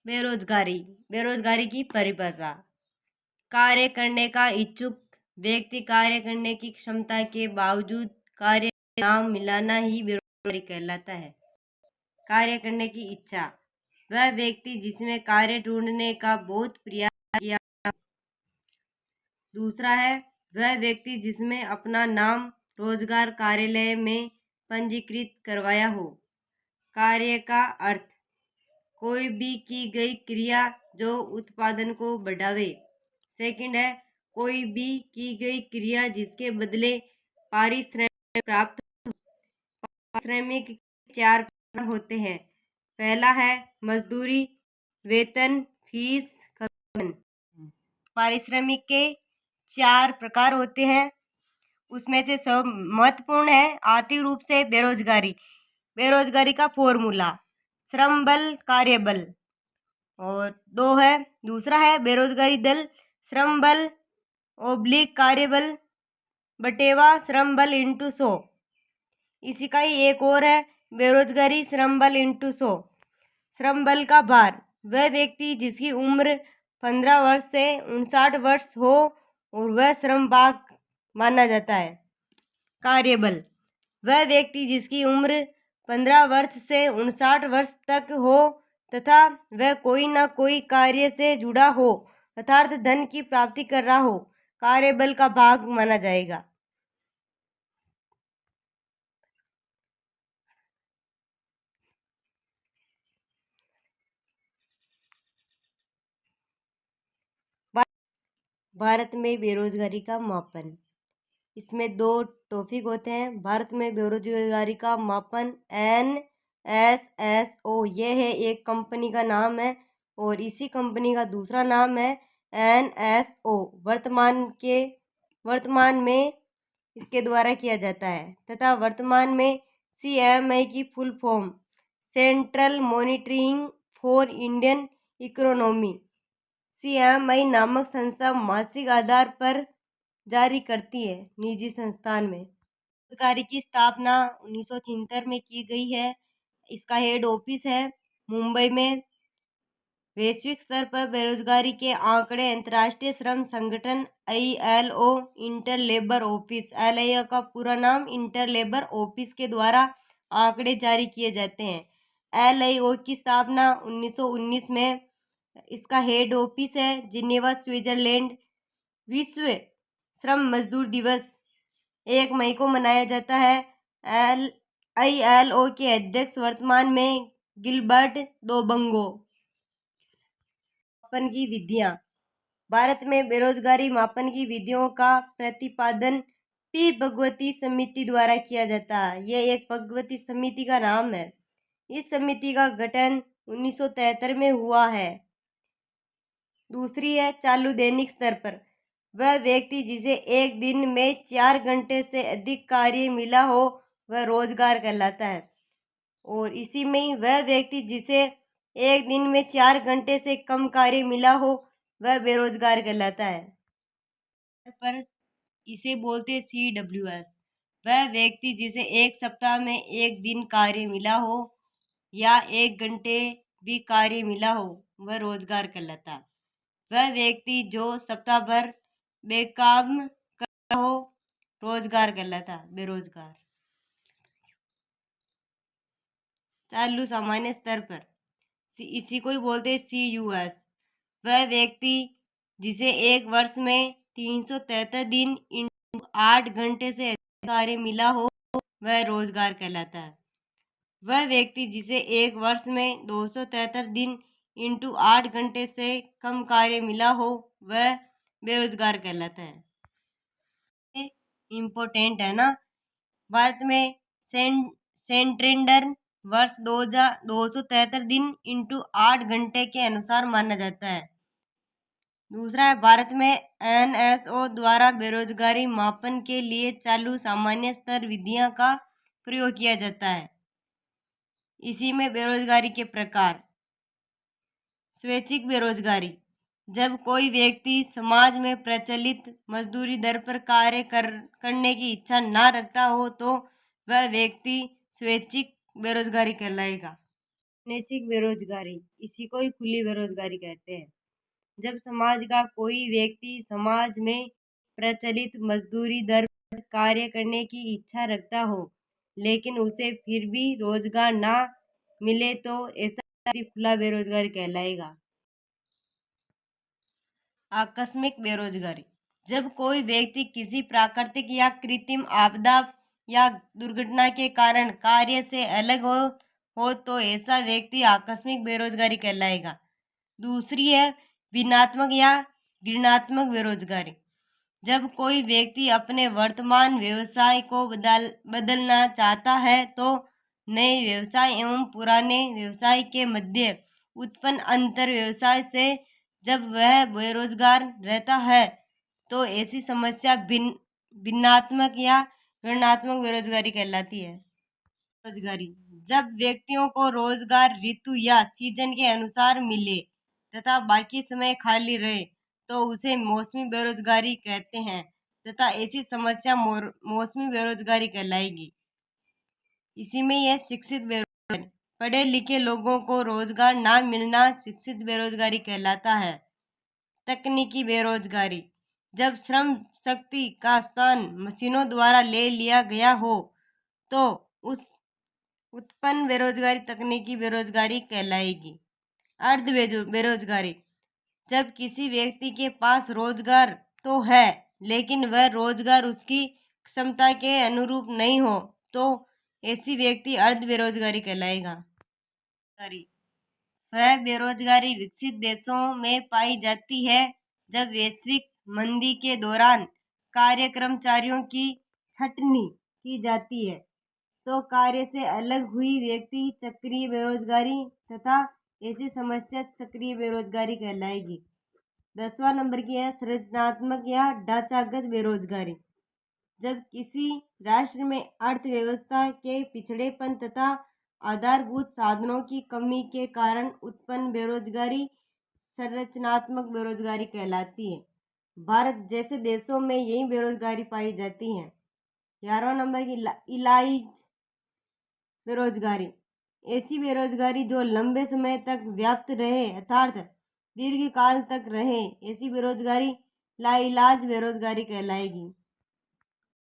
बेरोजगारी। बेरोजगारी की परिभाषा। कार्य करने का इच्छुक व्यक्ति कार्य करने की क्षमता के बावजूद कार्य नाम मिलाना ही बेरोजगारी कहलाता है। कार्य करने की इच्छा, वह व्यक्ति जिसमें कार्य ढूंढने का बहुत प्रयास किया। दूसरा है वह व्यक्ति जिसमें अपना नाम रोजगार कार्यालय में पंजीकृत करवाया हो। कार्य का अर्थ, कोई भी की गई क्रिया जो उत्पादन को बढ़ावे। सेकंड है कोई भी की गई क्रिया जिसके बदले पारिश्रमिक प्राप्त हो। पारिश्रमिक 4 प्रकार होते हैं। पहला है मजदूरी, वेतन, फीस, कमीशन। पारिश्रमिक के 4 प्रकार होते हैं। उसमें से सब महत्वपूर्ण है आर्थिक रूप से बेरोजगारी। बेरोजगारी का फॉर्मूला श्रम बल कार्य बल। और दूसरा है बेरोजगारी दल श्रम बल ओब्लिक कार्य बल बटेवा श्रम बल इंटू 100। इसी का ही एक और है बेरोजगारी श्रम बल इंटू 100। श्रम बल का भार, वह व्यक्ति जिसकी उम्र 15 वर्ष से 59 वर्ष हो और वह श्रम भाग माना जाता है। कार्यबल, वह व्यक्ति जिसकी उम्र 15 वर्ष से 59 वर्ष तक हो तथा वह कोई ना कोई कार्य से जुड़ा हो अर्थात धन की प्राप्ति कर रहा हो, कार्यबल का भाग माना जाएगा। भारत में बेरोजगारी का मापन, इसमें 2 टॉपिक होते हैं। भारत में बेरोजगारी का मापन NSSO, यह है एक कंपनी का नाम है और इसी कंपनी का दूसरा नाम है NSO। वर्तमान में इसके द्वारा किया जाता है तथा वर्तमान में CMI की full form central monitoring for Indian economy CMI नामक संस्था मासिक आधार पर जारी करती है। निजी संस्थान में बेरोजगारी की स्थापना 1973 में की गई है। इसका हेड ऑफिस है मुंबई में। वैश्विक स्तर पर बेरोजगारी के आंकड़े अंतर्राष्ट्रीय श्रम संगठन ILO inter labour office, ILO का पूरा नाम इंटर लेबर ऑफिस के द्वारा आंकड़े जारी किए जाते हैं। ILO की स्थापना 1919 में। इसका हेड ऑफिस है जिनेवा स्विट्जरलैंड। विश्व श्रम मजदूर दिवस 1 मई को मनाया जाता है। ILO के अध्यक्ष वर्तमान में गिलबर्ट डोबंगो। मापन की विधियां, भारत में बेरोजगारी मापन की विधियों का प्रतिपादन पी भगवती समिति द्वारा किया जाता है। यह एक भगवती समिति का नाम है। इस समिति का गठन 1973 में हुआ है। दूसरी है चालू दैनिक स्तर पर, वह व्यक्ति जिसे एक दिन में 4 घंटे से अधिक कार्य मिला हो वह रोजगार कहलाता है। और इसी में वह व्यक्ति जिसे एक दिन में 4 घंटे से कम कार्य मिला हो वह बेरोजगार कहलाता है। पर इसे बोलते CWS। वह व्यक्ति जिसे एक सप्ताह में एक दिन कार्य मिला हो या 1 घंटे भी कार्य मिला हो वह रोजगार कहलाता है। वह व्यक्ति जो सप्ताह भर बेकाम कर हो रोजगार कहलाता है बेरोजगार। चालू सामान्य स्तर पर इसी को ही बोलते हैं CUS। वह व्यक्ति जिसे एक वर्ष में 373 दिन इंटू 8 घंटे से अधिक कार्य मिला हो वह रोजगार कहलाता है। वह व्यक्ति जिसे एक वर्ष में 273 दिन इंटू 8 घंटे से कम कार्य मिला हो वह बेरोजगार कहलाता है। इम्पोर्टेंट है ना। भारत में सेंट्रेंडर वर्ष 273 दिन इंटू 8 घंटे के अनुसार माना जाता है। दूसरा है भारत में NSO द्वारा बेरोजगारी मापन के लिए चालू सामान्य स्तर विधियां का प्रयोग किया जाता है। इसी में बेरोजगारी के प्रकार, स्वैच्छिक बेरोजगारी, जब कोई व्यक्ति समाज में प्रचलित मजदूरी दर पर कार्य करने की इच्छा ना रखता हो तो वह व्यक्ति स्वैच्छिक बेरोजगारी कहलाएगा। अनैच्छिक बेरोजगारी, इसी को ही खुली बेरोजगारी कहते हैं। जब समाज का कोई व्यक्ति समाज में प्रचलित मजदूरी दर पर कार्य करने की इच्छा रखता हो, लेकिन उसे फिर भी रोजगार ना मिले, तो ऐसा व्यक्ति खुला बेरोजगार कहलाएगा। आकस्मिक बेरोजगारी, जब कोई व्यक्ति किसी प्राकृतिक या कृत्रिम आपदा या दुर्घटना के कारण कार्य से अलग हो तो ऐसा व्यक्ति आकस्मिक बेरोजगारी कहलाएगा। दूसरी है भिन्नात्मक या ऋणात्मक बेरोजगारी, जब कोई व्यक्ति अपने वर्तमान व्यवसाय को बदलना चाहता है तो नए व्यवसाय एवं पुराने व्यवसाय के मध्य उत्पन्न अंतर व्यवसाय से जब वह बेरोजगार रहता है तो ऐसी समस्या भिन्नात्मक या ऋणात्मक बेरोजगारी कहलाती है। बेरोजगारी, जब व्यक्तियों को रोजगार ऋतु या सीजन के अनुसार मिले तथा बाकी समय खाली रहे तो उसे मौसमी बेरोजगारी कहते हैं तथा ऐसी समस्या मौसमी बेरोजगारी कहलाएगी। इसी में यह शिक्षित बेरोजगारी, पढ़े लिखे लोगों को रोजगार ना मिलना शिक्षित बेरोजगारी कहलाता है। तकनीकी बेरोजगारी, जब श्रम शक्ति का स्थान मशीनों द्वारा ले लिया गया हो तो उस उत्पन्न बेरोजगारी तकनीकी बेरोजगारी कहलाएगी। अर्ध बेरोजगारी, जब किसी व्यक्ति के पास रोजगार तो है लेकिन वह रोजगार उसकी क्षमता के अनुरूप नहीं हो तो ऐसी व्यक्ति अर्ध बेरोजगारी कहलाएगा। वह बेरोजगारी विकसित देशों में पाई जाती है जब वैश्विक मंदी के दौरान कार्य कर्मचारियों की छंटनी की जाती है तो कार्य से अलग हुई व्यक्ति चक्रीय बेरोजगारी तथा ऐसी समस्या चक्रीय बेरोजगारी कहलाएगी। 10वां नंबर की है संरचनात्मक या ढांचागत बेरोजगारी, जब किसी राष्ट्र में अर्थव्यवस्था के पिछड़ेपन तथा आधारभूत साधनों की कमी के कारण उत्पन्न बेरोजगारी संरचनात्मक बेरोजगारी कहलाती है। भारत जैसे देशों में यही बेरोजगारी पाई जाती है। 11वां नंबर की इलाइज बेरोजगारी, ऐसी बेरोजगारी जो लंबे समय तक व्याप्त रहे अर्थात दीर्घ काल तक रहे, ऐसी बेरोजगारी लाइलाज बेरोजगारी कहलाएगी।